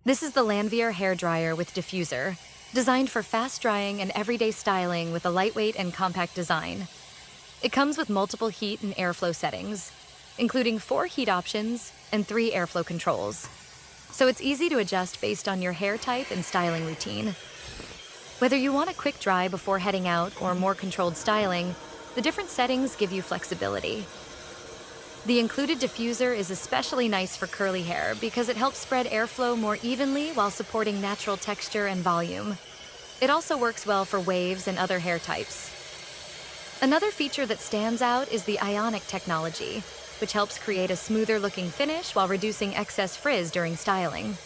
This is the Lanvier hair dryer with diffuser, designed for fast drying and everyday styling with a lightweight and compact design. It comes with multiple heat and airflow settings, including 4 heat options and 3 airflow controls. So it's easy to adjust based on your hair type and styling routine. Whether you want a quick dry before heading out or more controlled styling, the different settings give you flexibility. The included diffuser is especially nice for curly hair because it helps spread airflow more evenly while supporting natural texture and volume. It also works well for waves and other hair types. Another feature that stands out is the Ionic technology, which helps create a smoother looking finish while reducing excess frizz during styling.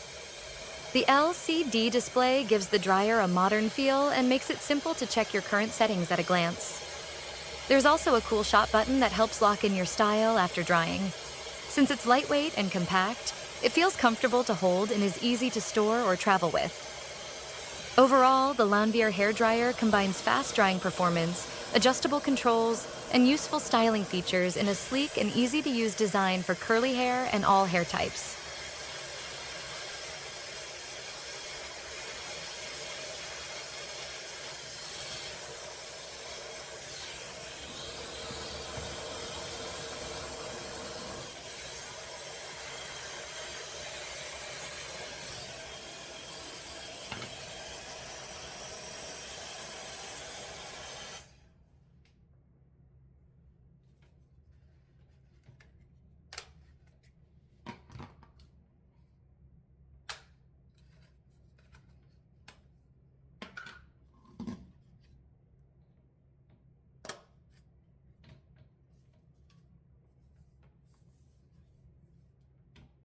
The LCD display gives the dryer a modern feel and makes it simple to check your current settings at a glance. There's also a cool shot button that helps lock in your style after drying. Since it's lightweight and compact, it feels comfortable to hold and is easy to store or travel with. Overall, the Lanvier hair dryer combines fast drying performance, adjustable controls, and useful styling features in a sleek and easy-to-use design for curly hair and all hair types.